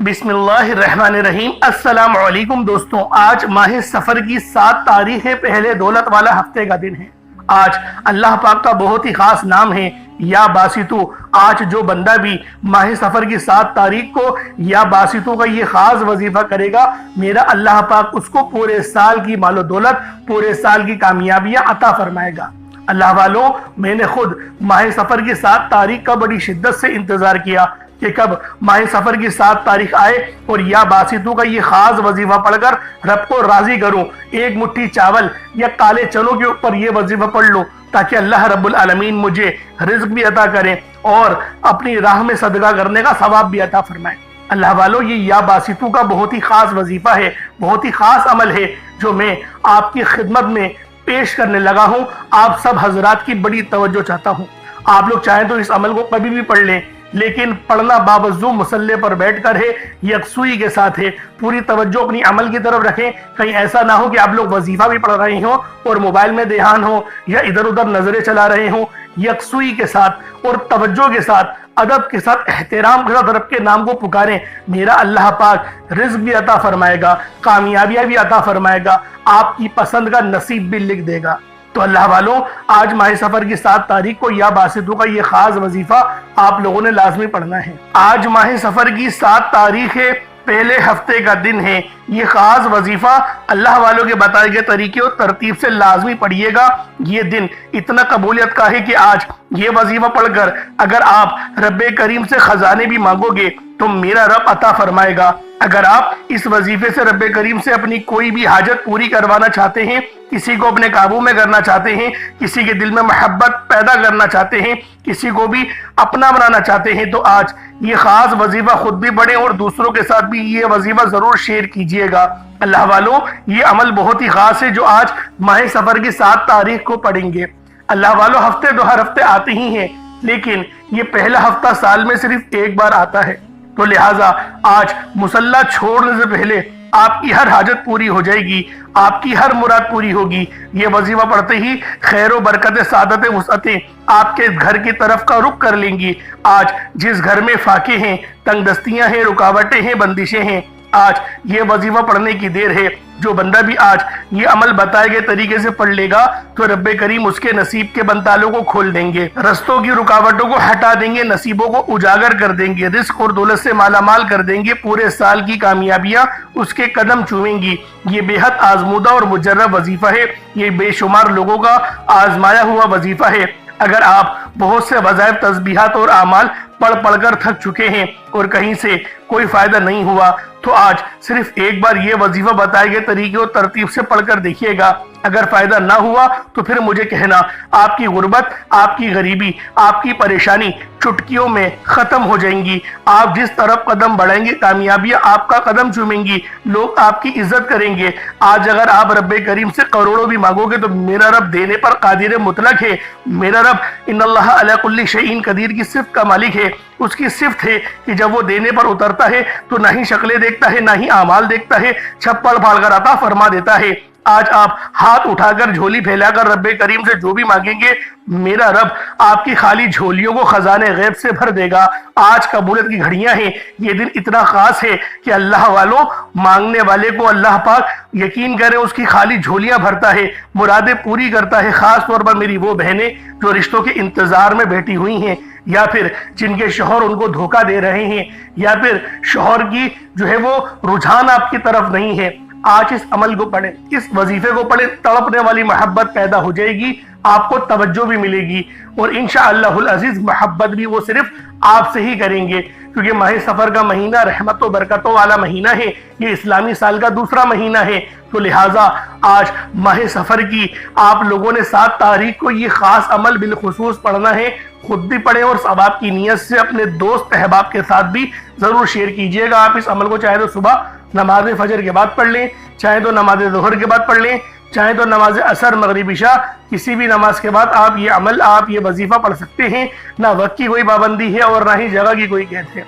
बिस्मिल्लाहिर्रहमानिर्रहीम। अस्सलाम वालेकुम दोस्तों, आज माह सफर की 7 तारीख है, पहले दौलत वाला हफ्ते का दिन है। आज अल्लाह पाक का बहुत ही खास नाम है या बासितु। आज जो बंदा भी माह सफर की 7 तारीख को या बासितु का ये खास वजीफा करेगा, मेरा अल्लाह पाक उसको पूरे साल की मालो दौलत, पूरे साल की कामयाबियां अता फरमाएगा। अल्लाह वालों, मैंने खुद माह सफर की 7 तारीख का बड़ी शिद्दत से इंतजार किया कि कब माह सफर की 7 तारीख आए और या बासितु का ये खास वजीफा पढ़कर रब को राजी करूं। एक मुट्ठी चावल या काले चनों के ऊपर ये वजीफा पढ़ लो ताकि अल्लाह रब्बुल आलमीन मुझे रिज्क भी अता करें और अपनी राह में सदका करने का सवाब भी अता फरमाए। अल्लाह वालों, ये या बासितु का बहुत ही खास वजीफा है, बहुत ही खास अमल है जो मैं आपकी खिदमत में पेश करने लगा हूं। आप सब हजरात की बड़ी तवज्जो चाहता हूं। आप लोग चाहें तो इस अमल को कभी भी पढ़ लें, लेकिन पढ़ना बावजूद मुसल्ले पर बैठकर है, यकसुई के साथ है। पूरी तवज्जो अपनी अमल की तरफ रखें। कहीं ऐसा ना हो कि आप लोग वजीफा भी पढ़ रहे हो और मोबाइल में ध्यान हो या इधर उधर नजरें चला रहे हो। यकसुई के साथ और तवज्जो के साथ, अदब के साथ, एहतराम के साथ रब के नाम को पुकारें। मेरा अल्लाह पाक रिज्क भी अता फरमाएगा, कामयाबियां भी अता फरमाएगा, आपकी पसंद का नसीब भी लिख देगा। तो अल्लाह वालों, आज माह सफर की 7 तारीख को या बासितु का ये खास वजीफा आप लोगों ने लाजमी पढ़ना है। आज माह सफर की 7 तारीख है, पहले हफ्ते का दिन है। ये खास वजीफा अल्लाह वालों के बताए गए तरीके और तरतीब से लाजमी पढ़िएगा। ये दिन इतना कबूलियत का है कि आज ये वजीफा पढ़कर अगर आप रब्बे करीम से खजाने भी मांगोगे तो मेरा रब अता फरमाएगा। अगर आप इस वजीफे से रब्बे करीम से अपनी कोई भी हाजत पूरी करवाना चाहते हैं, किसी को अपने काबू में करना चाहते हैं, किसी के दिल में मोहब्बत पैदा करना चाहते हैं, किसी को भी अपना बनाना चाहते हैं, तो आज ये खास वजीफा खुद भी पढ़ें और दूसरों के साथ भी ये वजीफा जरूर शेयर कीजिएगा। अल्लाह वालों, ये अमल बहुत ही खास है जो आज माह सफर की 7 तारीख को पढ़ेंगे। अल्लाह वालों, हफ्ते दो हर हफ्ते आते ही हैं, लेकिन ये पहला हफ्ता साल में सिर्फ एक बार आता है, तो लिहाजा आज मुसल्ला छोड़ने से पहले आपकी हर हाजत पूरी हो जाएगी, आपकी हर मुराद पूरी होगी। ये वजीफा पढ़ते ही खैर व बरकत, सादत, वुसअतें आपके घर की तरफ का रुख कर लेंगी। आज जिस घर में फाके हैं, तंगदस्तियां हैं, रुकावटें हैं, बंदिशें हैं, आज ये वजीफा पढ़ने की देर है। जो बंदा भी आज ये अमल बताए गए तरीके से पढ़ लेगा तो रब्बे करीम उसके नसीब के बंतालों को खोल देंगे, रस्तों की रुकावटों को हटा देंगे, नसीबों को उजागर कर देंगे, रिस्क और दौलत से मालामाल कर देंगे। पूरे साल की कामयाबियां उसके कदम चूमेंगी। ये बेहद आजमूदा और मुजर्रब वजीफा है। ये बेशुमार लोगों का आजमाया हुआ वजीफा है। अगर आप बहुत से वज़ाइफ, तस्बीहात और आमाल पढ़ पढ़कर थक चुके हैं और कहीं से कोई फायदा नहीं हुआ, तो आज सिर्फ एक बार ये वजीफा बताए गए तरीके और तरतीब से पढ़कर देखिएगा। अगर फायदा ना हुआ तो फिर मुझे कहना। आपकी गुर्बत, आपकी गरीबी, आपकी परेशानी चुटकियों में खत्म हो जाएंगी। आप जिस तरफ कदम बढ़ाएंगे, कामयाबियां आपका कदम चूमेंगी, लोग आपकी इज्जत करेंगे। आज अगर आप रब्बे करीम से करोड़ों भी मांगोगे तो मेरा रब देने पर कादिर मुतलक है। मेरा रब इन्नल्लाह अला कुल्ली शैइन कदीर की सिफ्त का मालिक है। उसकी सिफ्त है कि जब वो देने पर उतरता है तो ना ही शक्लें देखता है, ना ही आमाल देखता है, छप्पड़ फाड़ कर अता फरमा देता है। आज आप हाथ उठाकर, झोली फैलाकर रब्बे करीम से जो भी मांगेंगे, मेरा रब आपकी खाली झोलियों को खजाने गैब से भर देगा। आज कबूलियत की घड़ियां हैं। ये दिन इतना खास है कि अल्लाह वालों, मांगने वाले को अल्लाह पाक यकीन करें उसकी खाली झोलियां भरता है, मुरादें पूरी करता है। खास तौर पर मेरी वो बहनें जो रिश्तों के इंतजार में बैठी हुई हैं, या फिर जिनके शौहर उनको धोखा दे रहे हैं, या फिर शौहर की जो है वो रुझान आपकी तरफ नहीं है, आज इस अमल को पढ़ें, इस वजीफे को पढ़ें। तड़पने वाली मोहब्बत पैदा हो जाएगी, आपको तवज्जो भी मिलेगी और इंशाअल्लाहुल अजीज मोहब्बत भी वो सिर्फ आपसे ही करेंगे, क्योंकि माह सफर का महीना रहमत व बरकतों वाला महीना है। ये इस्लामी साल का दूसरा महीना है। तो लिहाजा आज माह सफर की आप लोगों ने 7 तारीख को ये खास अमल बिलखुसूस पढ़ना है। खुद भी पढ़ें और सवाब की नीयत से अपने दोस्त अहबाब के साथ भी जरूर शेयर कीजिएगा। आप इस अमल को चाहे तो सुबह नमाज फजर के बाद पढ़ लें, चाहे तो नमाज ज़ोहर के बाद पढ़ लें, चाहे तो नमाज असर, मगरिब, इशा, किसी भी नमाज के बाद आप ये अमल, आप ये वजीफा पढ़ सकते हैं। ना वक्त की कोई पाबंदी है और ना ही जगह की कोई कैद है।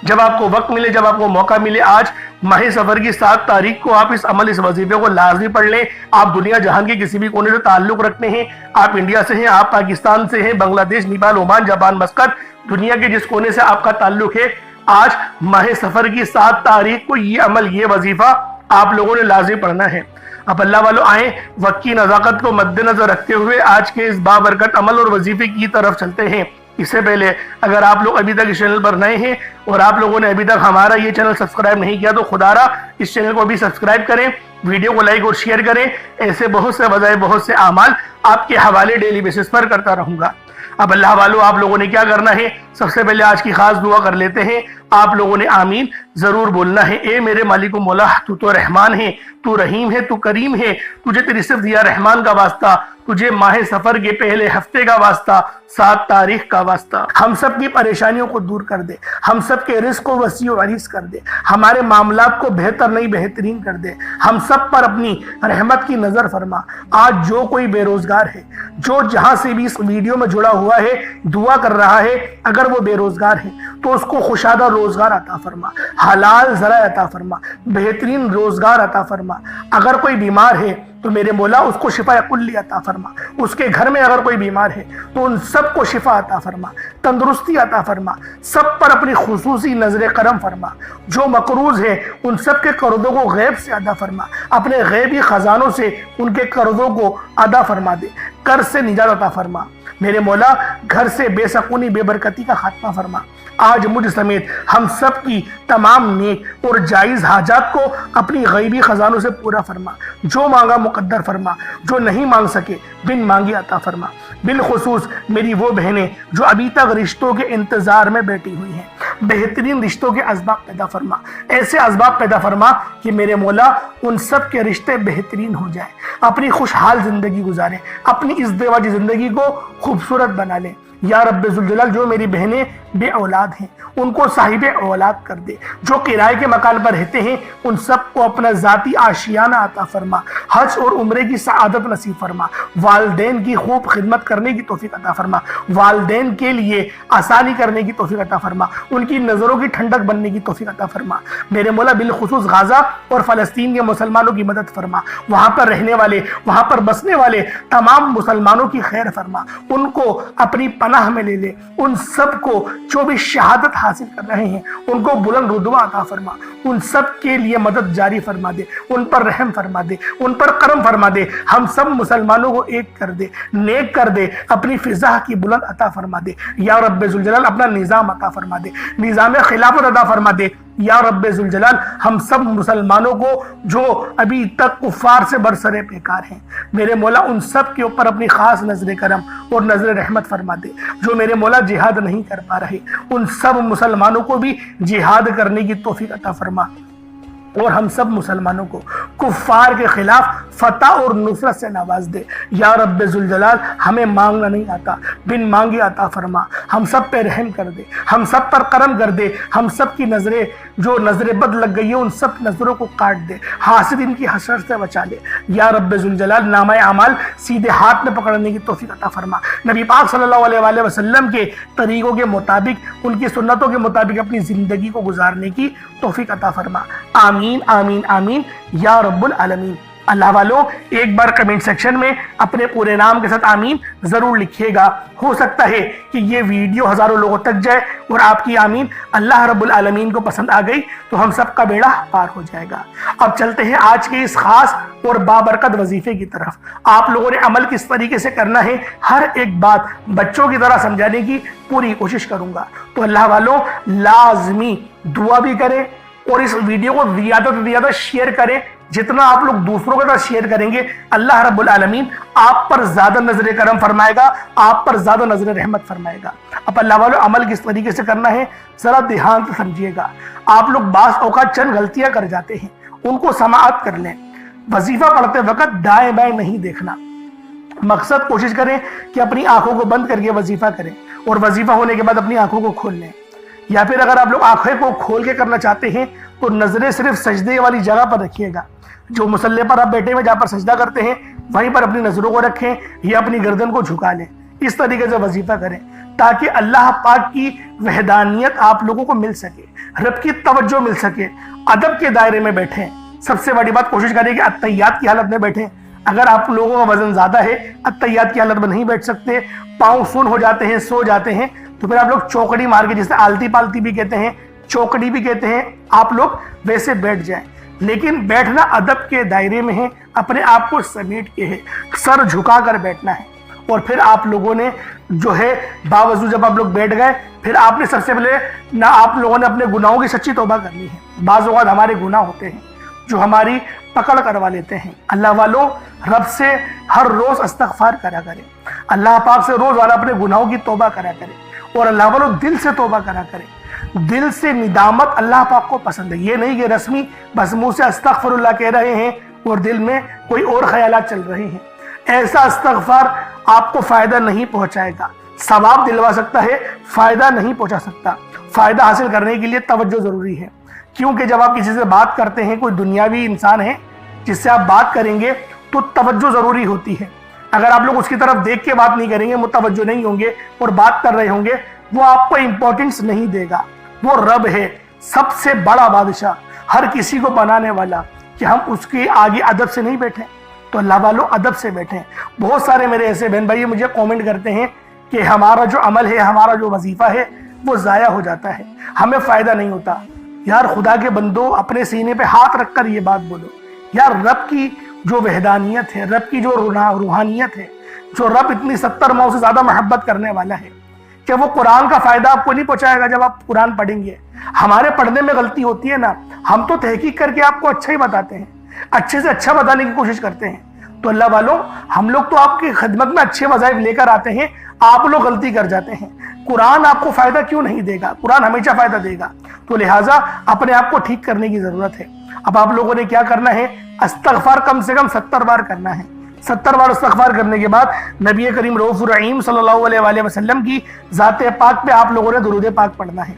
जब आपको वक्त मिले, जब आपको मौका मिले, आज माह सफर की 7 तारीख को आप इस अमल, इस वजीफे को लाजमी पढ़ लें। आप दुनिया जहान के किसी भी कोने से ताल्लुक रखते हैं, आप इंडिया से हैं, आप पाकिस्तान से हैं, बांग्लादेश, नेपाल, ओमान, जापान, मस्कत, दुनिया के जिस कोने से आपका ताल्लुक है, آج ماہ سفر کی 7 تاریخ کو یہ عمل، یہ وظیفہ آپ لوگوں نے لازم پڑھنا ہے۔ اب اللہ والوں آئیں وقت کی نزاکت کو مد نظر رکھتے ہوئے آج کے اس بابرکت عمل اور وظیفے کی طرف چلتے ہیں۔ اس سے پہلے اگر آپ لوگ ابھی تک اس چینل پر نئے ہیں اور آپ لوگوں نے ابھی تک ہمارا یہ چینل سبسکرائب نہیں کیا تو خدا را اس چینل کو بھی سبسکرائب کریں، ویڈیو کو لائک اور شیئر کریں۔ ایسے بہت سے وظائف، بہت سے اعمال آپ کے حوالے ڈیلی بیسس پر کرتا رہوں گا۔ اب اللہ والوں آپ لوگوں نے کیا کرنا ہے، سب سے پہلے آج کی خاص دعا کر لیتے ہیں۔ آپ لوگوں نے آمین ضرور بولنا ہے۔ اے میرے مالک و مولا، تو رحمان ہے، تو رحیم ہے، تو کریم ہے، تجھے تیری صفت یا رحمان کا واسطہ، تجھے ماہ سفر کے پہلے ہفتے کا واسطہ، 7 تاریخ کا واسطہ، ہم سب کی پریشانیوں کو دور کر دے، ہم سب کے رزق کو وسیع و عریض کر دے، ہمارے معاملات کو بہتر نہیں بہترین کر دے، ہم سب پر اپنی رحمت کی نظر فرما۔ آج جو کوئی بے روزگار ہے، جو جہاں سے بھی اس ویڈیو میں جڑا ہوا ہے، دعا کر رہا ہے، اگر وہ بے روزگار ہے تو اس کو خوشادہ روزگار عطا فرما، حلال ذرائع عطا فرما، بہترین روزگار عطا فرما۔ اگر کوئی بیمار ہے تو میرے مولا اس کو شفا کلی عطا فرما، اس کے گھر میں اگر کوئی بیمار ہے تو ان سب کو شفا عطا فرما، تندرستی عطا فرما، سب پر اپنی خصوصی نظر کرم فرما۔ جو مقروض ہے ان سب کے قرضوں کو غیب سے ادا فرما، اپنے غیبی خزانوں سے ان کے قرضوں کو ادا فرما دے، قرض سے نجات عطا فرما۔ میرے مولا گھر سے بے سکونی، بے برکتی کا خاتمہ فرما۔ آج مجھ سمیت ہم سب کی تمام نیک اور جائز حاجات کو اپنی غیبی خزانوں سے پورا فرما۔ جو مانگا مقدر فرما، جو نہیں مانگ سکے بن مانگی عطا فرما۔ بالخصوص میری وہ بہنیں جو ابھی تک رشتوں کے انتظار میں بیٹھی ہوئی ہیں، بہترین رشتوں کے اسباب پیدا فرما، ایسے اسباب پیدا فرما کہ میرے مولا ان سب کے رشتے بہترین ہو جائیں، اپنی خوشحال زندگی گزاریں، اپنی ازدواجی زندگی کو خوبصورت بنا لیں۔ یا رب ذوالجلال جو میری بہنیں بے اولاد ہیں ان کو صاحب اولاد کر دے، جو کرائے کے مکان پر رہتے ہیں ان سب کو اپنا ذاتی آشیانہ عطا فرما، حج اور عمرے کی سعادت نصیب فرما، والدین کی خوب خدمت کرنے کی توفیق عطا فرما، والدین کے لیے آسانی کرنے کی توفیق عطا فرما، ان کی نظروں کی ٹھنڈک بننے کی توفیق عطا فرما۔ میرے مولا بالخصوص غزہ اور فلسطین کے مسلمانوں کی مدد فرما، وہاں پر رہنے والے، وہاں پر بسنے والے تمام مسلمانوں کی خیر فرما، ان کو اپنی پناہ میں لے لے، ان سب کو جو بھی شہادت حاصل کر رہے ہیں ان کو بلند رتبہ عطا فرما، ان سب کے لیے مدد جاری فرما دے، ان پر رحم فرما دے، ان پر کرم فرما دے، ہم سب مسلمانوں کو ایک کر دے، نیک کر دے، اپنی فضا کی بلند عطا فرما دے۔ یا رب ذوالجلال اپنا نظام عطا فرما دے، نظام خلافت عطا فرما دے۔ یا رب ذوالجلال ہم سب مسلمانوں کو جو ابھی تک کفار سے برسرے پیکار ہیں میرے مولا ان سب کے اوپر اپنی خاص نظر کرم اور نظر رحمت فرما دے۔ جو میرے مولا جہاد نہیں کر پا رہے ان سب مسلمانوں کو بھی جہاد کرنے کی توفیق عطا فرما، اور ہم سب مسلمانوں کو کفار کے خلاف فتح اور نصرت سے نواز دے۔ یا رب ذوالجلال ہمیں مانگنا نہیں آتا، بن مانگے عطا فرما، ہم سب پہ رحم کر دے، ہم سب پر کرم کر دے، ہم سب کی نظریں جو نظر بد لگ گئی ہے ان سب نظروں کو کاٹ دے، حاسد ان کی حسرت سے بچا لے۔ یا رب ذوالجلال نامہ اعمال سیدھے ہاتھ میں پکڑنے کی توفیق عطا فرما، نبی پاک صلی اللہ علیہ وآلہ وسلم کے طریقوں کے مطابق، ان کی سنتوں کے مطابق اپنی زندگی کو گزارنے کی توفیق عطا فرما۔ آمین آمین آمین یا رب العالمین۔ اللہ والوں ایک بار کمنٹ سیکشن میں اپنے پورے نام کے ساتھ آمین ضرور لکھیے گا، ہو سکتا ہے کہ یہ ویڈیو ہزاروں لوگوں تک جائے اور آپ کی آمین اللہ رب العالمین کو پسند آ گئی تو ہم سب کا بیڑا پار ہو جائے گا۔ اب چلتے ہیں آج کے اس خاص اور بابرکت وظیفے کی طرف۔ آپ لوگوں نے عمل کس طریقے سے کرنا ہے ہر ایک بات بچوں کی طرح سمجھانے کی پوری کوشش کروں گا، تو اللہ والوں لازمی دعا بھی کریں اور اس ویڈیو کو زیادہ سے زیادہ شیئر کریں۔ جتنا آپ لوگ دوسروں کے ساتھ شیئر کریں گے اللہ رب العالمین آپ پر زیادہ نظر کرم فرمائے گا، آپ پر زیادہ نظر رحمت فرمائے گا۔ اب اللہ والوں عمل کس طریقے سے کرنا ہے ذرا دھیان سے سمجھیے گا۔ آپ لوگ بعض اوقات چند غلطیاں کر جاتے ہیں، ان کو سماعت کر لیں۔ وظیفہ پڑھتے وقت دائیں بائیں نہیں دیکھنا، مقصد کوشش کریں کہ اپنی آنکھوں کو بند کر کے وظیفہ کریں اور وظیفہ ہونے کے بعد اپنی آنکھوں کو کھول لیں، یا پھر اگر آپ لوگ آنکھیں کو کھول کے کرنا چاہتے ہیں تو نظریں صرف سجدے والی جگہ پر رکھیے گا، جو مصلی پر آپ بیٹھے ہوئے جہاں پر سجدہ کرتے ہیں وہیں پر اپنی نظروں کو رکھیں یا اپنی گردن کو جھکا لیں۔ اس طریقے سے وظیفہ کریں تاکہ اللہ پاک کی وحدانیت آپ لوگوں کو مل سکے، رب کی توجہ مل سکے، ادب کے دائرے میں بیٹھیں۔ سب سے بڑی بات کوشش کریں کہ اتحیات کی حالت میں بیٹھیں۔ اگر آپ لوگوں کا وزن زیادہ ہے اتحیات کی حالت میں نہیں بیٹھ سکتے، پاؤں سن ہو جاتے ہیں، سو جاتے ہیں، تو پھر آپ لوگ چوکڑی مار کے، جسے آلتی پالتی بھی کہتے ہیں، चौकड़ी भी कहते हैं, आप लोग वैसे बैठ जाएं। लेकिन बैठना अदब के दायरे में है, अपने आप को समेट के है, सर झुका कर बैठना है। और फिर आप लोगों ने जो है बावजूद जब आप लोग बैठ गए, फिर आपने सबसे पहले ना आप लोगों ने अपने गुनाहों की सच्ची तौबा करनी है। बाज़ औक़ात हमारे गुनाह होते हैं जो हमारी पकड़ करवा लेते हैं। अल्लाह वालों, रब से हर रोज़ इस्तिग़फ़ार करा करें, अल्लाह पाक से रोज़ वाला अपने गुनाहों की तौबा करा करें। और अल्लाह वालों, दिल से तौबा करा करें। दिल से निदामत अल्लाह पाक को पसंद है। ये नहीं कि रस्मी बस मुँह से अस्तग़फ़िरुल्लाह कह रहे हैं और दिल में कोई और ख्यालात चल रहे हैं। ऐसा इस्तिग़फ़ार आपको फ़ायदा नहीं पहुँचाएगा। सवाब दिलवा सकता है, फ़ायदा नहीं पहुँचा सकता। फ़ायदा हासिल करने के लिए तवज्जो ज़रूरी है, क्योंकि जब आप किसी से बात करते हैं, कोई दुनियावी इंसान है जिससे आप बात करेंगे, तो तवज्जो ज़रूरी होती है। अगर आप लोग उसकी तरफ देख के बात नहीं करेंगे, मुतवज्जो नहीं होंगे और बात कर रहे होंगे, वो आपको इंपॉर्टेंस नहीं देगा। वो रब है, सबसे बड़ा बादशाह, हर किसी को बनाने वाला, कि हम उसके आगे अदब से नहीं बैठे। तो अल्लाह वालों, अदब से बैठें। बहुत सारे मेरे ऐसे बहन भाई मुझे कमेंट करते हैं कि हमारा जो अमल है, हमारा जो वजीफ़ा है, वो ज़ाया हो जाता है, हमें फ़ायदा नहीं होता। यार खुदा के बंदो, अपने सीने पे हाथ रख कर ये बात बोलो। यार रब की जो वहदानियत है, रब की जो रूहानियत है, जो रब इतनी 70 माओं से ज़्यादा मोहब्बत करने वाला है, क्या वो कुरान का फ़ायदा आपको नहीं पहुँचाएगा जब आप कुरान पढ़ेंगे? हमारे पढ़ने में गलती होती है ना, हम तो तहकीक करके आपको अच्छा ही बताते हैं, अच्छे से अच्छा बताने की कोशिश करते हैं। तो अल्लाह वालों, हम लोग तो आपकी खिदमत में अच्छे वज़ाइफ लेकर आते हैं, आप लोग गलती कर जाते हैं। कुरान आपको फ़ायदा क्यों नहीं देगा? कुरान हमेशा फ़ायदा देगा। तो लिहाजा अपने आप को ठीक करने की ज़रूरत है। अब आप लोगों ने क्या करना है? इस्तिग़फ़ार कम से कम 70 बार करना है। 70 बार इस्तिग़फ़ार करने के बाद नबी करीम रऊफ़ुर रहीम सल्लल्लाहु अलैहि वसल्लम की ज़ात पाक पे आप लोगों ने दुरूद पाक पढ़ना है।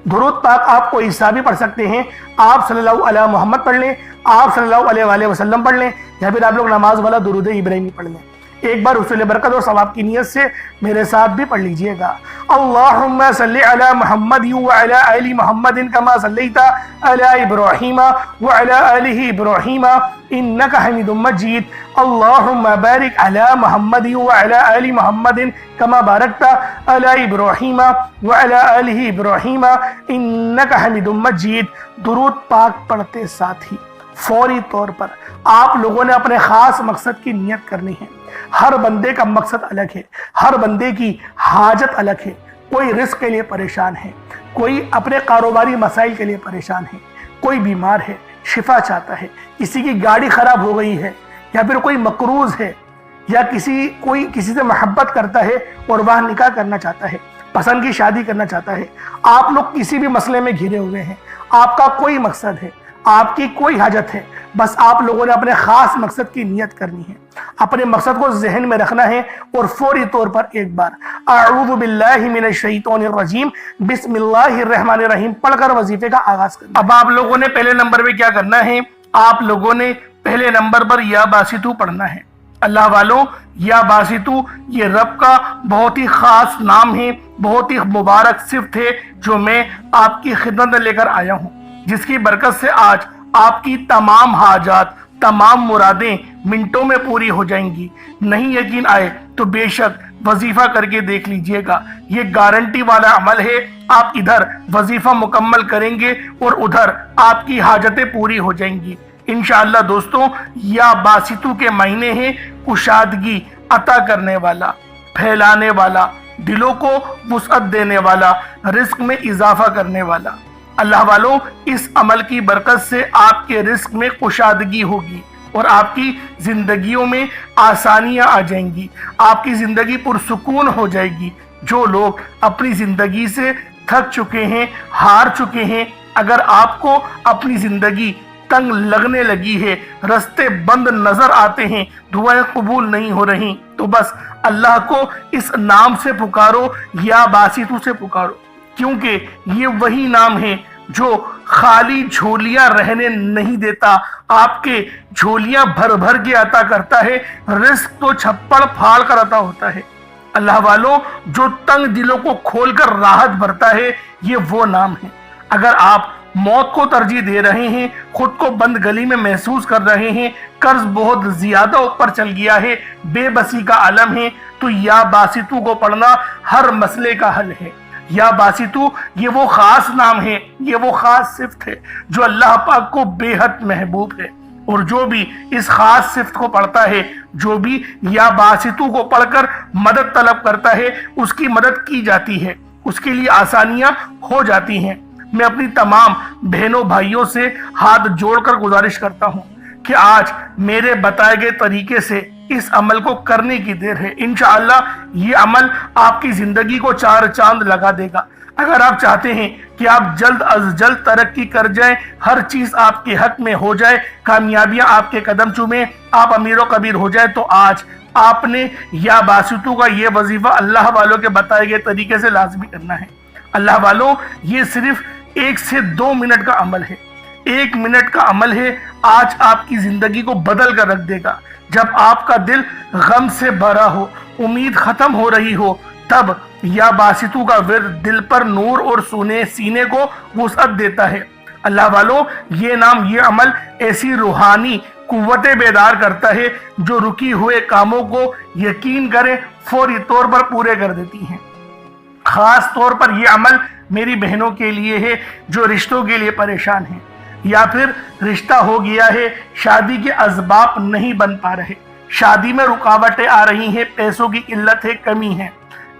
दुरूद पाक आप कोई ईसा भी पढ़ सकते हैं, आप सल्लल्लाहु अलैहि मोहम्मद पढ़ लें, आप सल्लल्लाहु अलैहि वसल्लम पढ़ लें, या फिर आप लोग नमाज वाला दुरूद इब्राहिमी पढ़ लें। एक बार हुसूल बरकत और सवाब की नियत से मेरे साथ भी पढ़ लीजिएगा। अल्लाहुम्मा सल्लि अला मुहम्मद व अला आलि मुहम्मदिन कमा सल्लैता अला इब्राहीम व अला आलि इब्राहीम इन्नका हमीदुम मजीद। अल्लाहुम्मा बारिक अला मुहम्मद व अला आलि मुहम्मदिन कमा बारकता अला इब्राहीम व अला आलि इब्राहीम इन्नका हमीदुम मजीद। दुरूद पाक पढ़ते साथ ही फौरी तौर पर आप लोगों ने अपने खास मकसद की नियत करनी है। हर बंदे का मकसद अलग है, हर बंदे की हाजत अलग है। कोई रिस्क के लिए परेशान है, कोई अपने कारोबारी मसाइल के लिए परेशान है, कोई बीमार है, शिफा चाहता है, किसी की गाड़ी खराब हो गई है, या फिर कोई मकरूज है, या कोई किसी से मोहब्बत करता है और वह निकाह करना चाहता है, पसंद की शादी करना चाहता है। आप लोग किसी भी मसले में घिरे हुए हैं, आपका कोई मकसद है, आपकी कोई हाजत है, बस आप लोगों ने अपने खास मकसद की नियत करनी है, अपने मकसद को जहन में रखना है और फौरी तौर पर एक बार अऊज़ु बिल्लाहि मिनश शैतानिर रजीम बिस्मिल्लाहिर रहमानिर रहीम पढ़कर वजीफे का आगाज करना। अब आप लोगों ने पहले नंबर पे क्या करना है? आप लोगों ने पहले नंबर पर या बासितू पढ़ना है। अल्लाह वालों, या बासितू ये रब का बहुत ही खास नाम है, बहुत ही मुबारक सिफ्त है, जो मैं आपकी खिदमत में लेकर आया हूँ, जिसकी बरकत से आज आपकी तमाम हाजात, तमाम मुरादें मिनटों में पूरी हो जाएंगी। नहीं यकीन आए तो बेशक वजीफा करके देख लीजिएगा, ये गारंटी वाला अमल है। आप इधर वजीफा मुकम्मल करेंगे और उधर आपकी हाजतें पूरी हो जाएंगी इंशाअल्लाह। दोस्तों, या बासितू के महीने हैं कुशादगी अता करने वाला, फैलाने वाला, दिलों को वुसअत देने वाला, रिस्क में इजाफा करने वाला। अल्लाह वालों, इस अमल की बरकत से आपके रिस्क में कुशादगी होगी और आपकी जिंदगियों में आसानियां आ जाएंगी, आपकी जिंदगी पुरसुकून हो जाएगी। जो लोग अपनी जिंदगी से थक चुके हैं, हार चुके हैं, अगर आपको अपनी जिंदगी तंग लगने लगी है, रास्ते बंद नजर आते हैं, दुआएं कबूल नहीं हो रही, तो बस अल्लाह को इस नाम से पुकारो, या बासितू से पुकारो, क्योंकि ये वही नाम है जो खाली झोलियां रहने नहीं देता, आपके झोलियां भर भर के अता करता है, रिस्क तो छप्पड़ फाड़ कर अता होता है। अल्लाह वालों, जो तंग दिलों को खोलकर राहत भरता है, ये वो नाम है। अगर आप मौत को तरजीह दे रहे हैं, खुद को बंद गली में महसूस कर रहे हैं, कर्ज बहुत ज्यादा ऊपर चल गया है, बेबसी का आलम है, तो या बासितू को पढ़ना हर मसले का हल है। یا باسطو یہ وہ خاص نام ہے، یہ وہ خاص صفت ہے جو اللہ پاک کو بے حد محبوب ہے، اور جو بھی اس خاص صفت کو پڑھتا ہے، جو بھی یا باسطو کو پڑھ کر مدد طلب کرتا ہے، اس کی مدد کی جاتی ہے، اس کے لیے آسانیاں ہو جاتی ہیں۔ میں اپنی تمام بہنوں بھائیوں سے ہاتھ جوڑ کر گزارش کرتا ہوں کہ آج میرے بتائے گئے طریقے سے اس عمل کو کرنے کی دیر ہے۔ انشاءاللہ یہ عمل آپ کی زندگی کو چار چاند لگا دے گا۔ اگر آپ چاہتے ہیں کہ آپ جلد از جلد ترقی کر جائیں، ہر چیز آپ کے حق میں ہو جائے، کامیابیاں آپ کے قدم چومیں، آپ امیر و کبیر ہو جائے، تو آج آپ نے یا باسطو کا یہ وظیفہ اللہ والوں کے بتائے گئے طریقے سے لازمی کرنا ہے۔ اللہ والوں، یہ صرف 1 سے 2 منٹ کا عمل ہے، 1 منٹ کا عمل ہے، آج آپ کی زندگی کو بدل کر رکھ دے گا۔ جب آپ کا دل غم سے بھرا ہو، امید ختم ہو رہی ہو، تب یا باسطو کا ورد دل پر نور اور سینے کو وسعت دیتا ہے۔ اللہ والوں، یہ نام، یہ عمل ایسی روحانی قوتیں بیدار کرتا ہے جو رکی ہوئے کاموں کو یقین کریں فوری طور پر پورے کر دیتی ہیں۔ خاص طور پر یہ عمل میری بہنوں کے لیے ہے جو رشتوں کے لیے پریشان ہیں، یا پھر رشتہ ہو گیا ہے، شادی کے اسباب نہیں بن پا رہے، شادی میں رکاوٹیں آ رہی ہیں، پیسوں کی قلت ہے، کمی ہے،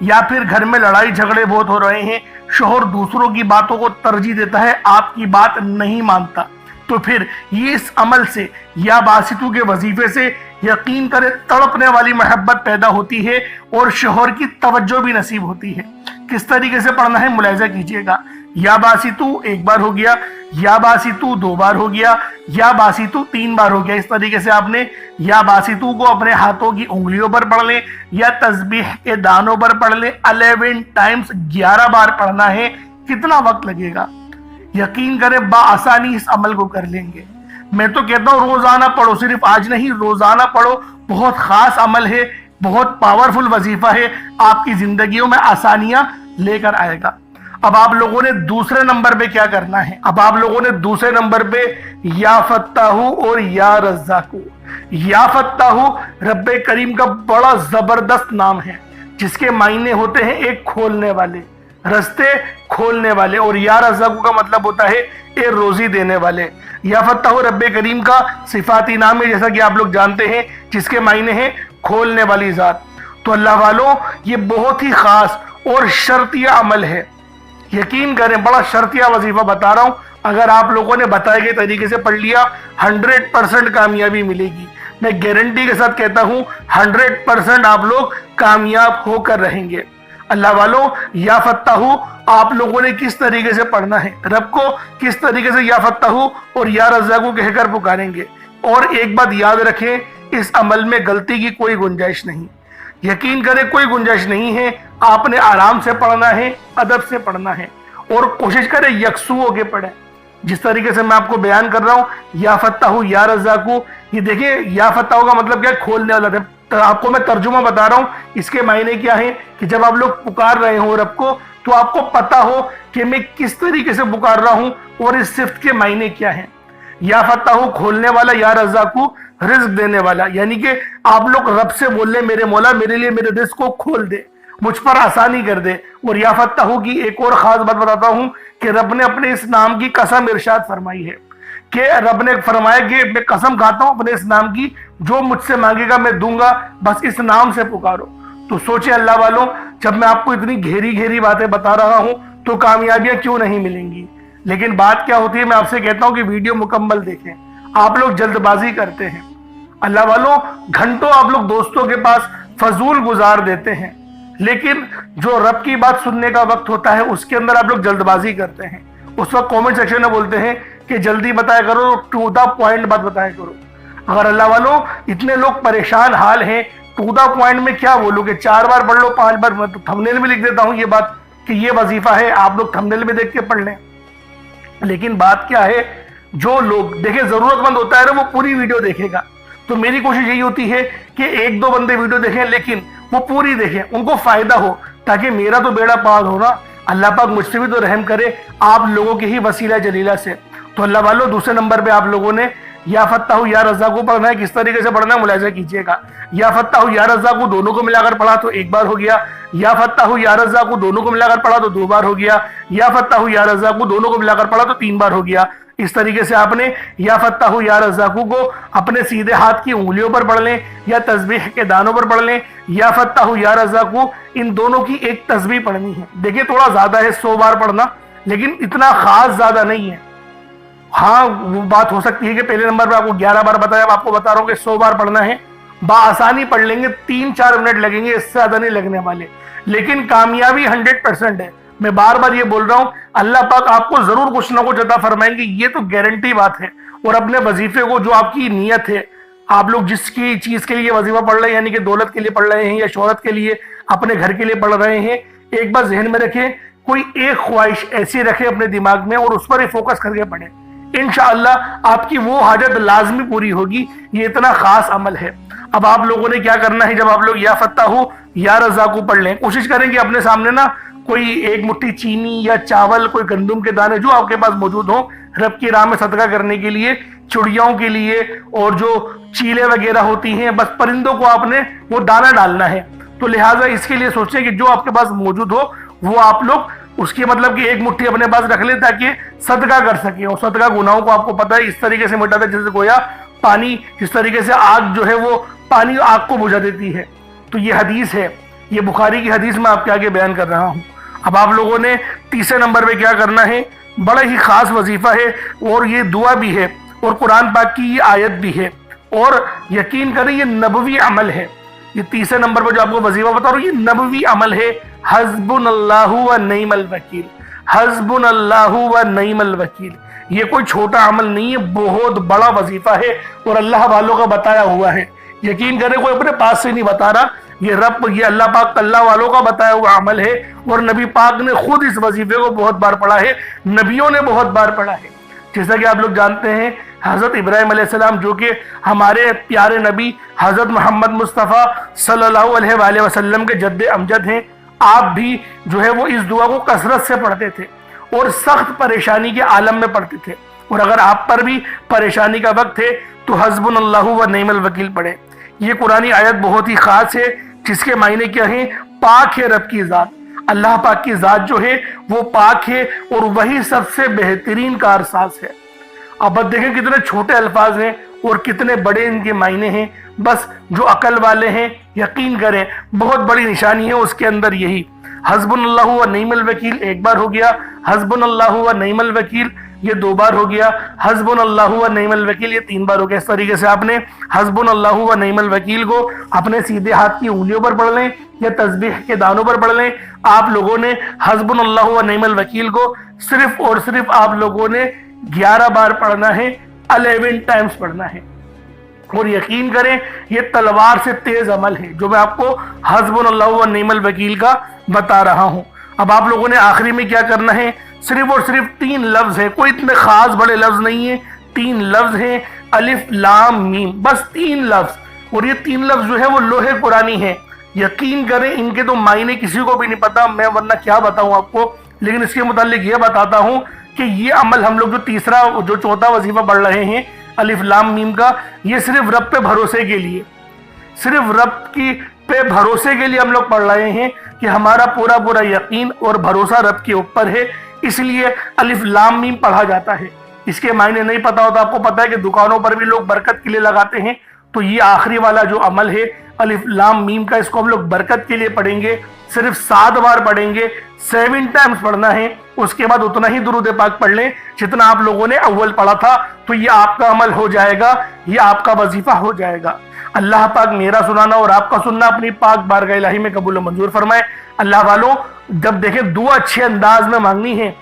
یا پھر گھر میں لڑائی جھگڑے بہت ہو رہے ہیں، شوہر دوسروں کی باتوں کو ترجیح دیتا ہے، آپ کی بات نہیں مانتا، تو پھر یہ اس عمل سے یا باسطو کے وظیفے سے یقین کرے تڑپنے والی محبت پیدا ہوتی ہے اور شوہر کی توجہ بھی نصیب ہوتی ہے۔ کس طریقے سے پڑھنا ہے ملاحظہ کیجئے گا۔ یا باسطو 1 بار ہو گیا، یا باسطو 2 بار ہو گیا، یا باسطو 3 بار ہو گیا۔ اس طریقے سے آپ نے یا باسطو کو اپنے ہاتھوں کی انگلیوں پر پڑھ لیں، یا تسبیح کے دانوں پر پڑھ لیں، 11 ٹائمز 11 بار پڑھنا ہے۔ کتنا وقت لگے گا؟ یقین کریں بآسانی اس عمل کو کر لیں گے۔ میں تو کہتا ہوں روزانہ پڑھو، صرف آج نہیں، روزانہ پڑھو۔ بہت خاص عمل ہے، بہت پاورفل وظیفہ ہے، آپ کی زندگیوں میں آسانیاں لے کر آئے گا۔ اب آپ لوگوں نے دوسرے نمبر پہ کیا کرنا ہے؟ اب آپ لوگوں نے دوسرے نمبر پہ یا فتاحو اور یا رزاقو۔ یا فتاحو رب کریم کا بڑا زبردست نام ہے جس کے معنی ہوتے ہیں ایک کھولنے والے، رستے کھولنے والے، اور یا رزاقو کا مطلب ہوتا ہے اے روزی دینے والے۔ یا فتاحو رب کریم کا صفاتی نام ہے جیسا کہ آپ لوگ جانتے ہیں، جس کے معنی ہیں کھولنے والی ذات۔ تو اللہ والوں، یہ بہت ہی خاص اور شرطیہ عمل ہے، یقین کریں بڑا شرطیہ وظیفہ بتا رہا ہوں۔ اگر آپ لوگوں نے بتائے گئے طریقے سے پڑھ لیا 100% کامیابی ملے گی۔ میں گارنٹی کے ساتھ کہتا ہوں 100% آپ لوگ کامیاب ہو کر رہیں گے۔ اللہ والوں، یا فتاحو آپ لوگوں نے کس طریقے سے پڑھنا ہے، رب کو کس طریقے سے یا فتاحو اور یا رزاقو کہہ کر پکاریں گے۔ اور ایک بات یاد رکھیں، اس عمل میں غلطی کی کوئی گنجائش نہیں، یقین کریں کوئی گنجائش نہیں ہے۔ آپ نے آرام سے پڑھنا ہے، ادب سے پڑھنا ہے، اور کوشش کریں یکسو ہو کے پڑھیں۔ جس طریقے سے میں آپ کو بیان کر رہا ہوں، یا فتاحو یا رزاقو، یہ دیکھیں یا فتاحو کا مطلب کیا ہے؟ کھولنے والا۔ آپ کو میں ترجمہ بتا رہا ہوں، اس کے معنی کیا ہے کہ جب آپ لوگ پکار رہے ہوں رب کو، تو آپ کو پتا ہو کہ میں کس طریقے سے پکار رہا ہوں اور اس صفت کے معنی کیا ہیں۔ یا فتاحو کھولنے والا، یا رزاقو رزق دینے والا، یعنی کہ آپ لوگ رب سے بول لیں میرے مولا میرے لیے میرے رزق کو کھول دے، مجھ پر آسانی کر دے۔ اور یا فتاحو کی ایک اور خاص بات بتاتا ہوں کہ رب نے اپنے اس نام کی قسم ارشاد فرمائی ہے، کہ رب نے فرمایا کہ میں قسم کھاتا ہوں اپنے اس نام کی، جو مجھ سے مانگے گا میں دوں گا، بس اس نام سے پکارو۔ تو سوچیں اللہ والوں، جب میں آپ کو اتنی گہری باتیں بتا رہا ہوں تو کامیابیاں کیوں نہیں ملیں گی؟ لیکن بات کیا ہوتی ہے، میں آپ سے کہتا ہوں کہ ویڈیو مکمل دیکھیں۔ آپ لوگ جلد بازی کرتے ہیں اللہ والوں، گھنٹوں آپ لوگ دوستوں کے پاس فضول گزار دیتے ہیں، لیکن جو رب کی بات سننے کا وقت ہوتا ہے اس کے اندر آپ لوگ جلد بازی کرتے ہیں۔ اس وقت کومنٹ سیکشن میں بولتے ہیں کہ جلدی بتایا کرو، ٹو دا پوائنٹ بات بتایا کرو۔ اگر اللہ والوں اتنے لوگ پریشان حال ہیں، ٹو دا پوائنٹ میں کیا بولو کہ 4 بار پڑھ لو، 5 بار، میں تو تھمبنیل میں لکھ دیتا ہوں یہ بات کہ یہ وظیفہ ہے، آپ لوگ تھمبنیل میں دیکھ کے پڑھ لیں۔ لیکن بات کیا ہے، جو لوگ دیکھیں ضرورت مند ہوتا ہے نا وہ پوری ویڈیو دیکھے گا۔ تو میری کوشش یہی ہوتی ہے کہ 1-2 بندے ویڈیو دیکھیں، لیکن وہ پوری دیکھیں، ان کو فائدہ ہو، تاکہ میرا تو بیڑا پار ہو نا، اللہ پاک مجھ سے بھی تو رحم کرے آپ لوگوں کے ہی وسیلہ جلیلہ سے۔ تو اللہ والوں، دوسرے نمبر پہ آپ لوگوں نے या फत्ताहु या रज़्ज़ाक़ु पढ़ना है, किस तरीके से पढ़ना है मुलाहिज़ा कीजिएगा। या फत्ताहु या रज़्ज़ाक़ु दोनों को मिलाकर पढ़ा तो एक बार हो गया, या फत्ताहु या रज़्ज़ाक़ु दोनों को मिलाकर पढ़ा तो दो बार हो गया, या फत्ताहु या रज़्ज़ाक़ु दोनों को मिलाकर पढ़ा तो तीन बार हो गया। इस तरीके से आपने या फत्ताहु या रज़्ज़ाक़ु को अपने सीधे हाथ की उंगलियों पर पढ़ लें या तस्बीह के दानों पर पढ़ लें। या फत्ताहु या रज़्ज़ाक़ु इन दोनों की एक तस्बीह पढ़नी है। देखिए थोड़ा ज्यादा है 100 बार पढ़ना, लेकिन इतना खास ज्यादा नहीं है। हाँ वो बात हो सकती है कि पहले नंबर पर आपको 11 बार बताया, आपको बता रहा हूँ कि 100 बार पढ़ना है, बआसानी पढ़ लेंगे, 3-4 मिनट लगेंगे, इससे ज्यादा नहीं लगने वाले, लेकिन कामयाबी 100% है। मैं बार बार ये बोल रहा हूँ, अल्लाह पाक आपको जरूर कुछ ना कुछ अता फरमाएंगे, ये तो गारंटी बात है। और अपने वजीफे को, जो आपकी नीयत है, आप लोग जिसकी चीज के लिए वजीफा पढ़ रहे हैं, यानी कि दौलत के लिए पढ़ रहे हैं या शोहरत के लिए, अपने घर के लिए पढ़ रहे हैं, एक बार जहन में रखें, कोई एक ख्वाहिश ऐसी रखें अपने दिमाग में और उस पर ही फोकस करके पढ़ें। इंशाअल्लाह आपकी वो हाजत लाजमी पूरी होगी। ये इतना खास अमल है। अब आप लोगों ने क्या करना है, जब आप लोग या फत्ताहु या रज़्ज़ाक़ु पढ़ लें, कोशिश करें कि अपने सामने ना कोई एक मुट्ठी चीनी या चावल, कोई गंदुम के दाने जो आपके पास मौजूद हो, रब की राह में सदका करने के लिए, चिड़ियाओं के लिए, और जो चीले वगैरह होती हैं, बस परिंदों को आपने वो दाना डालना है। तो लिहाजा इसके लिए सोचें कि जो आपके पास मौजूद हो वो आप लोग उसकी मतलब कि एक मुट्ठी अपने पास रख ले, ताकि सदका कर सके। और सदका गुनाहों को आपको पता है इस तरीके से मिटाता है जैसे गोया पानी, जिस तरीके से आग जो है वो पानी आग को बुझा देती है। तो ये हदीस है, ये बुखारी की हदीस में आपके आगे बयान कर रहा हूँ। अब आप लोगों ने तीसरे नंबर पे क्या करना है, बड़ा ही खास वजीफा है, और ये दुआ भी है और कुरान पाक की ये आयत भी है, और यकीन करें ये नबवी अमल है। ये तीसरे नंबर पर जो आपको वजीफा बता रहा हूँ, ये नबवी अमल है। हस्बुनल्लाहु व निअमल वकील, हस्बुनल्लाहु व निअमल वकील। ये कोई छोटा अमल नहीं है, बहुत बड़ा वजीफा है और अल्लाह वालों का बताया हुआ है। यकीन करें कोई अपने पास से नहीं बता रहा, ये अल्लाह पाक अल्लाह वालों का बताया हुआ अमल है। और नबी पाक ने खुद इस वजीफे को बहुत बार पढ़ा है, नबियों ने बहुत बार पढ़ा है। जैसा कि आप लोग जानते हैं, हजरत इब्राहिम अलैहिस्सलाम जो कि हमारे प्यारे नबी हजरत मोहम्मद मुस्तफ़ा सल्लल्लाहु अलैहि वसल्लम के जद्दे अमजद हैं, आप भी जो है वो इस दुआ को कसरत से पढ़ते थे और सख्त परेशानी के आलम में पढ़ते थे। और अगर आप पर भी परेशानी का वक्त है तो हस्बुनल्लाहु व निअमल वकील पढ़े। ये कुरानी आयत बहुत ही खास है, जिसके मायने क्या है, पाक है रब की ज़ात, अल्लाह पाक की ज़ात जो है वो पाक है और वही सबसे बेहतरीन कारसाज है। अब देखें कितने छोटे अल्फाज हैं और कितने बड़े इनके मायने हैं। बस जो अकल वाले हैं यकीन करें, बहुत बड़ी निशानी है उसके अंदर यही। हस्बुनल्लाहु व निअमल वकील एक बार हो गया, हस्बुनल्लाहु व निअमल वकील ये 2 बार हो गया, हस्बुनल्लाहु व निअमल वकील ये 3 बार हो गया। इस तरीके से आपने हस्बुनल्लाहु व निअमल वकील को अपने सीधे हाथ की उंगलियों पर पढ़ लें या तस्बीह के दानों पर पढ़ लें। आप लोगों ने हस्बुनल्लाहु व निअमल वकील को सिर्फ और सिर्फ आप लोगों ने 11 बार पढ़ना है, 11 टाइम्स पढ़ना है। और यकीन करें ये तलवार से तेज अमल है जो मैं आपको हस्बुनल्लाहु व निअमल वकील का बता रहा हूं। अब आप लोगों ने आखिरी में क्या करना है, सिर्फ और सिर्फ 3 लफ्ज है, कोई इतने खास बड़े लफ्ज नहीं है, 3 लफ्ज हैं, अलिफ लाम मीम, बस 3 लफ्ज। और ये 3 लफ्ज जो है वो लोहे कुरानी है। यकीन करें इनके तो मायने किसी को भी नहीं पता, मैं वरना क्या बताऊं आपको, लेकिन इसके मुतालिक ये बताता हूं कि ये अमल हम लोग जो चौथा वजीफा पढ़ रहे हैं अलिफ लाम मीम का, ये सिर्फ रब पे भरोसे के लिए, सिर्फ रब की पे भरोसे के लिए हम लोग पढ़ रहे हैं कि हमारा पूरा पूरा यकीन और भरोसा रब के ऊपर है, इसलिए अलिफ लाम मीम पढ़ा जाता है। इसके मायने नहीं पता होता, आपको पता है कि दुकानों पर भी लोग बरकत के लिए लगाते हैं, तो ये आखिरी वाला जो अमल है अलिफ लाम मीम का, इसको हम लोग बरकत के लिए पढ़ेंगे, सिर्फ 7 बार पढ़ेंगे, 7 टाइम्स पढ़ना है। उसके बाद उतना ही दुरूद पाक पढ़ लें जितना आप लोगों ने अव्वल पढ़ा था, तो ये आपका अमल हो जाएगा, ये आपका वजीफा हो जाएगा। अल्लाह पाक मेरा सुनाना और आपका सुनना अपनी पाक बारगाह इलाही में कबूल मंजूर फरमाए। अल्लाह वालों, जब देखें दुआ अच्छे अंदाज में मांगनी है,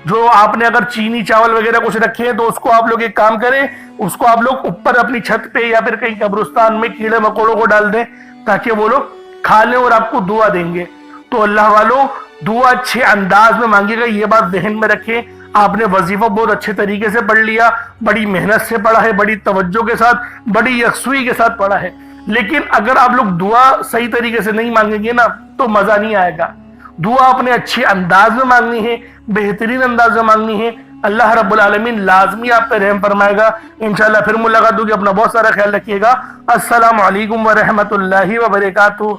जो आपने अगर चीनी चावल वगैरह कुछ रखे हैं तो उसको आप लोग एक काम करें, उसको आप लोग ऊपर अपनी छत पे या फिर कहीं कब्रिस्तान में कीड़े मकोड़ों को डाल दें ताकि वो लोग खा लें और आपको दुआ देंगे। तो अल्लाह वालों, दुआ अच्छे अंदाज में मांगेगा, ये बात ذہن में रखें। आपने वजीफा बहुत अच्छे तरीके से पढ़ लिया, बड़ी मेहनत से पढ़ा है, बड़ी तवज्जो के साथ, बड़ी यकसुई के साथ पढ़ा है, लेकिन अगर आप लोग दुआ सही तरीके से नहीं मांगेंगे ना तो मजा नहीं आएगा। दुआ अपने अच्छे अंदाज में मांगनी है, बेहतरीन अंदाज में मांगनी है, اللہ رب العالمین لازمی آپ پہ رحم فرمائے گا. انشاءاللہ پھر ملاقات ہوگی. اپنا بہت سارا خیال رکھیے گا. السلام علیکم ورحمۃ اللہ وبرکاتہ.